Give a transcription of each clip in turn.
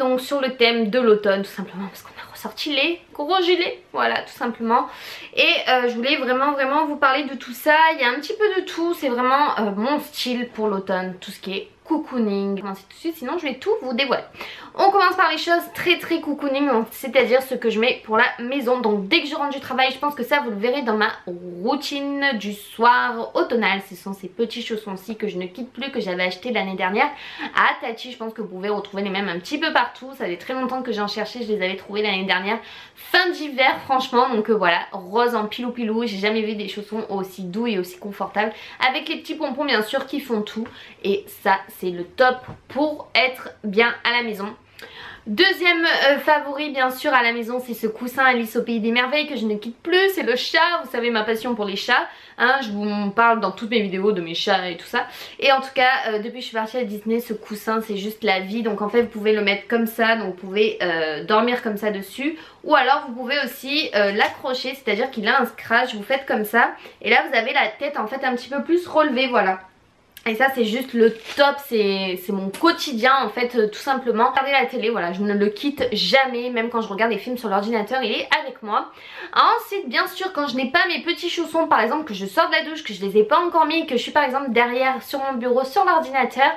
donc sur le thème de l'automne tout simplement parce qu'on a ressorti les gros gilets, voilà tout simplement. Et je voulais vraiment vous parler de tout ça. Il y a un petit peu de tout, c'est vraiment mon style pour l'automne, tout ce qui est cocooning. Commencez tout de suite, sinon je vais tout vous dévoiler. On commence par les choses très cocooning, c'est-à-dire ce que je mets pour la maison. Donc dès que je rentre du travail, je pense que ça vous le verrez dans ma routine du soir automnale. Ce sont ces petits chaussons-ci que je ne quitte plus, que j'avais acheté l'année dernière à Tati. Je pense que vous pouvez retrouver les mêmes un petit peu partout. Ça fait très longtemps que j'en cherchais, je les avais trouvés l'année dernière fin d'hiver franchement. Donc voilà, rose en pilou. J'ai jamais vu des chaussons aussi doux et aussi confortables, avec les petits pompons bien sûr qui font tout. Et ça c'est le top pour être bien à la maison. Deuxième favori bien sûr à la maison, c'est ce coussin Alice au pays des merveilles que je ne quitte plus, c'est le chat. Vous savez ma passion pour les chats, hein, je vous parle dans toutes mes vidéos de mes chats et tout ça. Et en tout cas depuis que je suis partie à Disney, ce coussin c'est juste la vie. Donc en fait vous pouvez le mettre comme ça, donc vous pouvez dormir comme ça dessus. Ou alors vous pouvez aussi l'accrocher, c'est à dire qu'il a un scratch, vous faites comme ça. Et là vous avez la tête en fait un petit peu plus relevée, voilà. Et ça c'est juste le top, c'est mon quotidien en fait tout simplement. Regarder la télé, voilà, je ne le quitte jamais, même quand je regarde des films sur l'ordinateur, il est avec moi. Ensuite bien sûr quand je n'ai pas mes petits chaussons, par exemple que je sors de la douche, que je les ai pas encore mis, que je suis par exemple derrière sur mon bureau sur l'ordinateur,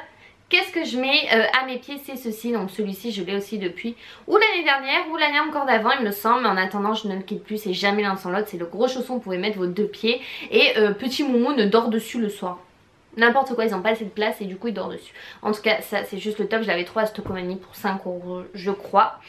qu'est-ce que je mets à mes pieds? C'est ceci, donc celui-ci je l'ai aussi depuis ou l'année dernière ou l'année encore d'avant il me semble, mais en attendant je ne le quitte plus, c'est jamais l'un sans l'autre, c'est le gros chausson, vous pouvez mettre vos deux pieds et petit Moumou ne dort dessus le soir. N'importe quoi, ils n'ont pas assez de place et du coup ils dorment dessus. En tout cas ça c'est juste le top, je l'avais trouvé à Stocomanie pour 5 € je crois.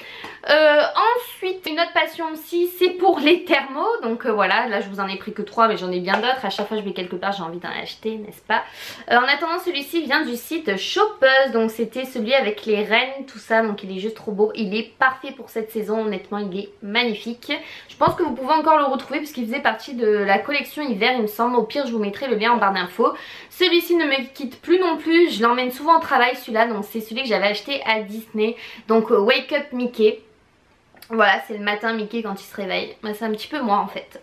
Ensuite une autre passion aussi c'est pour les thermos. Donc voilà, là je vous en ai pris que 3 mais j'en ai bien d'autres. À chaque fois que je vais quelque part j'ai envie d'en acheter, n'est-ce pas. En attendant celui-ci vient du site Shoppeuse. Donc c'était celui avec les rennes tout ça, donc il est juste trop beau. Il est parfait pour cette saison, honnêtement il est magnifique. Je pense que vous pouvez encore le retrouver puisqu'il faisait partie de la collection hiver il me semble. Au pire je vous mettrai le lien en barre d'infos. Celui-ci ne me quitte plus non plus, je l'emmène souvent au travail celui-là, donc c'est celui que j'avais acheté à Disney. Donc Wake Up Mickey. Voilà, c'est le matin Mickey quand il se réveille. Bah, c'est un petit peu moi en fait.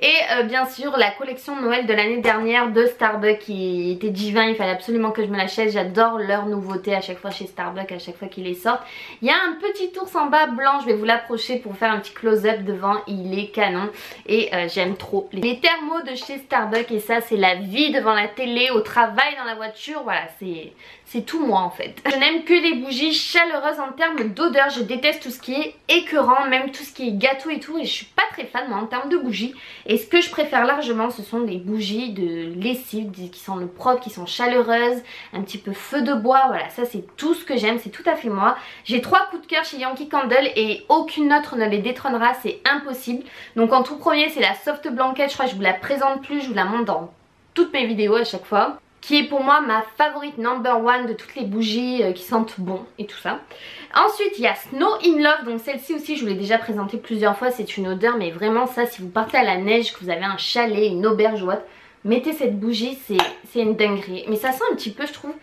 Et bien sûr la collection de Noël de l'année dernière de Starbucks qui était divin, il fallait absolument que je me l'achète. J'adore leurs nouveautés à chaque fois chez Starbucks, à chaque fois qu'ils les sortent. Il y a un petit ours en bas blanc, je vais vous l'approcher pour faire un petit close-up devant, il est canon. Et j'aime trop les thermos de chez Starbucks. Et ça c'est la vie devant la télé, au travail, dans la voiture, voilà c'est tout moi en fait. Je n'aime que les bougies chaleureuses en termes d'odeur, je déteste tout ce qui est écœurant, même tout ce qui est gâteau et tout, et je suis pas très fan moi en termes de bougies. Et ce que je préfère largement ce sont des bougies de lessive qui sont propres, qui sont chaleureuses, un petit peu feu de bois, voilà ça c'est tout ce que j'aime, c'est tout à fait moi. J'ai 3 coups de cœur chez Yankee Candle et aucune autre ne les détrônera, c'est impossible. Donc en tout premier c'est la Soft Blanket, je crois que je vous la présente plus, je vous la montre dans toutes mes vidéos à chaque fois, qui est pour moi ma favorite number one de toutes les bougies qui sentent bon et tout ça. Ensuite il y a Snow in Love, donc celle-ci aussi je vous l'ai déjà présentée plusieurs fois, c'est une odeur mais vraiment ça, si vous partez à la neige, que vous avez un chalet, une auberge ou autre, mettez cette bougie, c'est une dinguerie. Mais ça sent un petit peu je trouve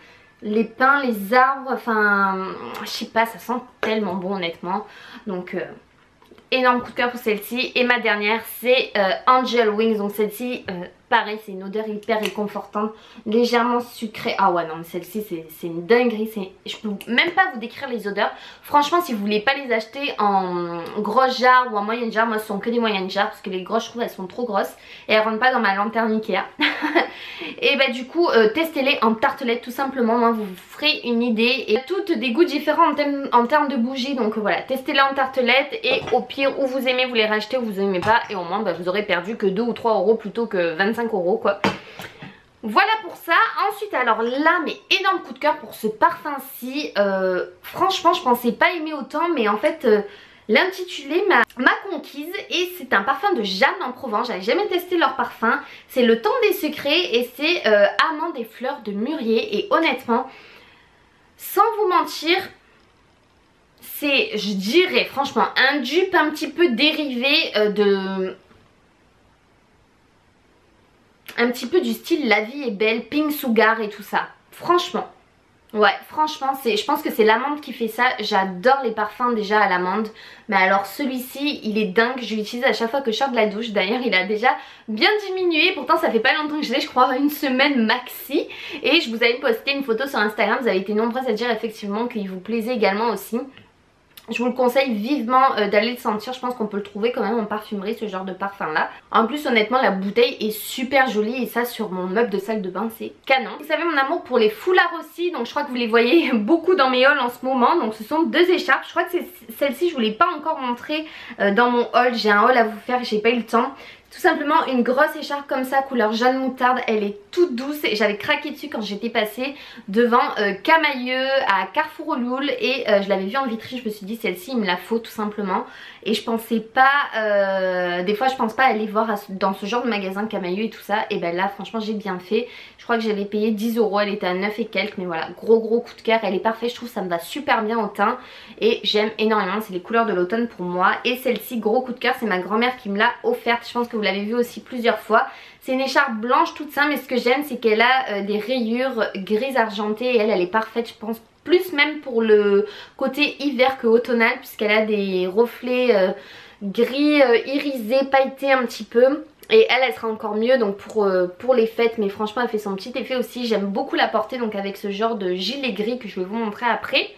les pins, les arbres, enfin je sais pas, ça sent tellement bon honnêtement. Donc énorme coup de cœur pour celle-ci. Et ma dernière c'est Angel Wings, donc celle-ci pareil c'est une odeur hyper réconfortante, légèrement sucrée. Ah ouais non mais celle-ci c'est une dinguerie, je peux même pas vous décrire les odeurs. Franchement si vous voulez pas les acheter en gros jarre ou en moyenne jarre, moi ce sont que des moyennes jarres parce que les grosses je trouve elles sont trop grosses et elles rentrent pas dans ma lanterne Ikea. Et bah du coup testez-les en tartelette tout simplement, moi vous vous ferez une idée. Et toutes des goûts différents en termes de bougies, donc voilà testez-les en tartelette et au pire ou vous aimez vous les rachetez ou vous aimez pas, et au moins bah, vous aurez perdu que 2 ou 3 € plutôt que 25 € quoi. Voilà pour ça. Ensuite alors là mais énorme coup de cœur pour ce parfum-ci. Franchement je pensais pas aimer autant, mais en fait l'intitulé m'a conquise. Et c'est un parfum de Jeanne en Provence, j'avais jamais testé leur parfum. C'est le temps des secrets et c'est amande et fleurs de mûrier. Et honnêtement sans vous mentir c'est, je dirais franchement, un dupe un petit peu dérivé un petit peu du style La vie est belle, Pink Sugar et tout ça. Franchement, Ouais, franchement, je pense que c'est l'amande qui fait ça. J'adore les parfums déjà à l'amande. Mais alors celui-ci, il est dingue. Je l'utilise à chaque fois que je sors de la douche. D'ailleurs, il a déjà bien diminué. Pourtant, ça fait pas longtemps que je l'ai, je crois une semaine maxi. Et je vous avais posté une photo sur Instagram. Vous avez été nombreuses à dire effectivement qu'il vous plaisait également aussi. Je vous le conseille vivement d'aller le sentir. Je pense qu'on peut le trouver quand même en parfumerie, ce genre de parfum là. En plus honnêtement la bouteille est super jolie. Et ça sur mon meuble de salle de bain c'est canon. Vous savez mon amour pour les foulards aussi. Donc je crois que vous les voyez beaucoup dans mes hauls en ce moment. Donc ce sont deux écharpes. Je crois que celle-ci je vous l'ai pas encore montrée dans mon haul. J'ai un haul à vous faire, j'ai pas eu le temps. Tout simplement une grosse écharpe comme ça couleur jaune moutarde, elle est toute douce et j'avais craqué dessus quand j'étais passée devant Camailleux à Carrefour au Loul et je l'avais vue en vitrine, je me suis dit celle-ci il me la faut tout simplement et je pensais pas, des fois je pense pas aller voir dans ce genre de magasin Camailleux et tout ça et ben là franchement j'ai bien fait. Je crois que j'avais payé 10 €, elle était à 9 et quelques mais voilà gros coup de cœur, elle est parfaite, je trouve ça me va super bien au teint et j'aime énormément, c'est les couleurs de l'automne pour moi et celle-ci gros coup de cœur c'est ma grand-mère qui me l'a offerte, je pense que vous l'avez vu aussi plusieurs fois. C'est une écharpe blanche toute simple mais ce que j'aime c'est qu'elle a des rayures grises argentées et elle est parfaite je pense plus même pour le côté hiver que automnal puisqu'elle a des reflets gris irisés, pailletés un petit peu. Et elle sera encore mieux donc pour les fêtes mais franchement elle fait son petit effet aussi. J'aime beaucoup la porter donc avec ce genre de gilet gris que je vais vous montrer après.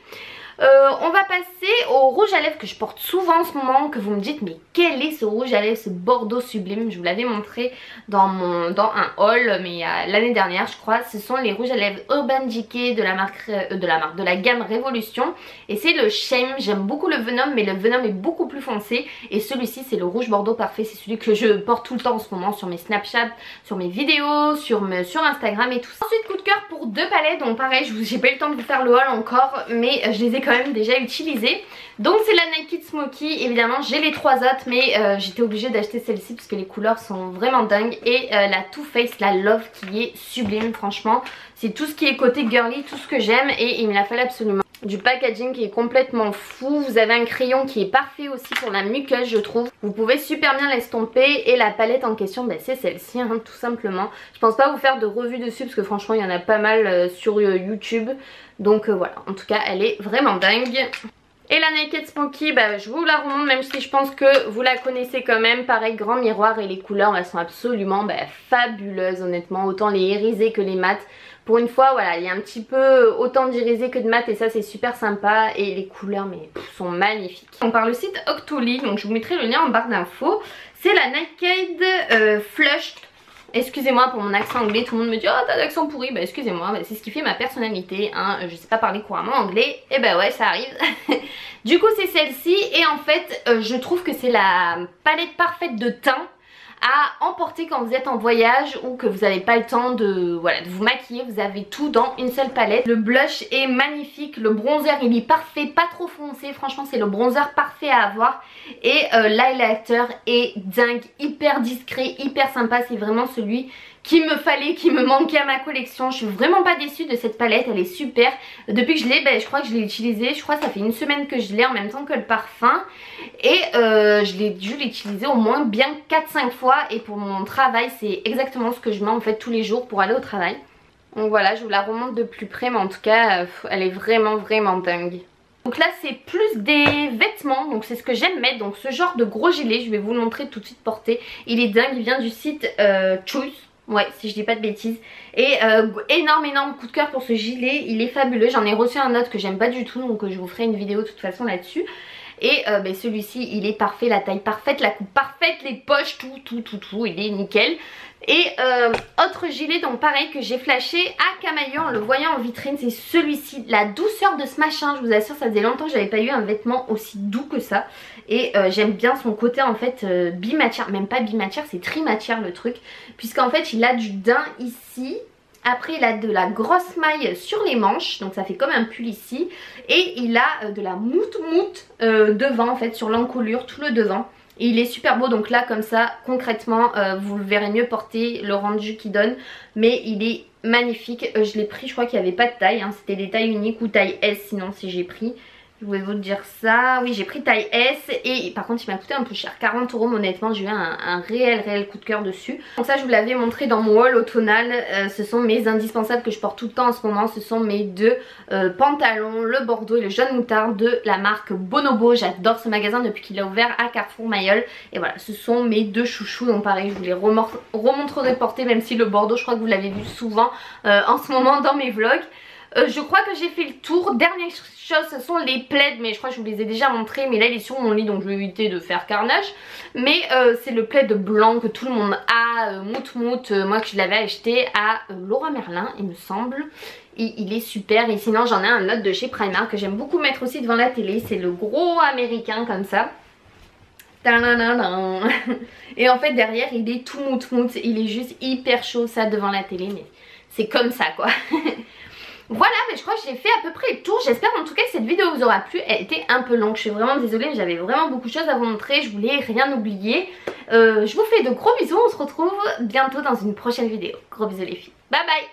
On va passer au rouge à lèvres que je porte souvent en ce moment, que vous me dites mais quel est ce rouge à lèvres, ce bordeaux sublime. Je vous l'avais montré dans un haul mais l'année dernière je crois. Ce sont les rouges à lèvres Urban Decay de la gamme Révolution et c'est le Shame. J'aime beaucoup le Venom mais le Venom est beaucoup plus foncé et celui-ci c'est le rouge bordeaux parfait. C'est celui que je porte tout le temps en ce moment sur mes Snapchat, sur mes vidéos, sur Instagram et tout ça. Ensuite coup de cœur pour deux palettes, donc pareil j'ai pas eu le temps de vous faire le haul encore mais je les ai quand même déjà utilisé. Donc c'est la Naked Smoky, évidemment j'ai les trois autres mais j'étais obligée d'acheter celle-ci parce que les couleurs sont vraiment dingues et la Too Faced, la Love qui est sublime franchement. C'est tout ce qui est côté girly, tout ce que j'aime et il me la fallait absolument. Du packaging qui est complètement fou, vous avez un crayon qui est parfait aussi pour la muqueuse je trouve. Vous pouvez super bien l'estomper et la palette en question c'est celle-ci hein, tout simplement. Je pense pas vous faire de revue dessus parce que franchement il y en a pas mal sur YouTube. Donc voilà, en tout cas elle est vraiment dingue. Et la Naked Smoky, je vous la remonte même si je pense que vous la connaissez quand même. Pareil, grand miroir et les couleurs elles sont absolument fabuleuses honnêtement. Autant les irisés que les mats. Pour une fois voilà, il y a un petit peu autant d'irisés que de mat et ça c'est super sympa. Et les couleurs sont magnifiques. On parle le site Octoly, donc je vous mettrai le lien en barre d'infos. C'est la Naked Flushed. Excusez-moi pour mon accent anglais, tout le monde me dit oh t'as l'accent pourri, excusez-moi, c'est ce qui fait ma personnalité hein. Je sais pas parler couramment anglais, et ouais ça arrive. Du coup c'est celle-ci et en fait je trouve que c'est la palette parfaite de teint à emporter quand vous êtes en voyage ou que vous n'avez pas le temps de vous maquiller. Vous avez tout dans une seule palette. Le blush est magnifique, le bronzer il est parfait, pas trop foncé, franchement c'est le bronzer parfait à avoir. Et l'highlighter est dingue, hyper discret, hyper sympa, c'est vraiment celui qu'il me fallait, qui me manquait à ma collection. Je suis vraiment pas déçue de cette palette, elle est super. Depuis que je l'ai, je crois que je l'ai utilisée, je crois que ça fait une semaine que je l'ai en même temps que le parfum. Et je l'ai dû l'utiliser au moins bien 4-5 fois. Et pour mon travail c'est exactement ce que je mets en fait tous les jours pour aller au travail. Donc voilà, je vous la remonte de plus près mais en tout cas elle est vraiment dingue. Donc là c'est plus des vêtements, donc c'est ce que j'aime mettre, donc ce genre de gros gilet, je vais vous le montrer tout de suite porté. Il est dingue, il vient du site Choice. Ouais, si je dis pas de bêtises. Et énorme coup de cœur pour ce gilet, il est fabuleux. J'en ai reçu un autre que j'aime pas du tout, donc je vous ferai une vidéo de toute façon là-dessus. Et celui-ci il est parfait, la taille parfaite, la coupe parfaite, les poches, tout, il est nickel. Et autre gilet donc pareil que j'ai flashé à Camailleux en le voyant en vitrine, c'est celui-ci. La douceur de ce machin, je vous assure ça faisait longtemps que j'avais pas eu un vêtement aussi doux que ça. Et j'aime bien son côté en fait bimatière, même pas bimatière, c'est trimatière le truc. Puisqu'en fait il a du daim ici. Après il a de la grosse maille sur les manches, donc ça fait comme un pull ici. Et il a de la mousse devant en fait sur l'encolure, tout le devant. Et il est super beau, donc là comme ça concrètement vous le verrez mieux porter, le rendu qu'il donne. Mais il est magnifique, je l'ai pris, je crois qu'il n'y avait pas de taille hein. C'était des tailles uniques ou taille S sinon si j'ai pris. Je voulais vous dire ça. Oui, j'ai pris taille S et par contre il m'a coûté un peu cher, 40 €, honnêtement j'ai eu un réel coup de cœur dessus. Donc ça je vous l'avais montré dans mon haul automnal, ce sont mes indispensables que je porte tout le temps en ce moment. Ce sont mes deux pantalons, le bordeaux et le jaune moutarde de la marque Bonobo. J'adore ce magasin depuis qu'il a ouvert à Carrefour Mayol. Et voilà, ce sont mes deux chouchous, donc pareil je vous les remontrerai porter, même si le bordeaux je crois que vous l'avez vu souvent en ce moment dans mes vlogs. Je crois que j'ai fait le tour. Dernière chose, ce sont les plaids, mais je crois que je vous les ai déjà montrés, mais là il est sur mon lit donc je vais éviter de faire carnage. Mais c'est le plaid blanc que tout le monde a, mout, moi que je l'avais acheté à Leroy Merlin il me semble. Et il est super. Et sinon j'en ai un autre de chez Primark que j'aime beaucoup mettre aussi devant la télé, c'est le gros américain comme ça. Et en fait derrière il est tout mout, il est juste hyper chaud ça devant la télé, mais c'est comme ça quoi. Voilà, mais je crois que j'ai fait à peu près le tour. J'espère en tout cas que cette vidéo vous aura plu. Elle était un peu longue, je suis vraiment désolée, mais j'avais vraiment beaucoup de choses à vous montrer. Je voulais rien oublier. Je vous fais de gros bisous, on se retrouve bientôt dans une prochaine vidéo. Gros bisous les filles, bye bye.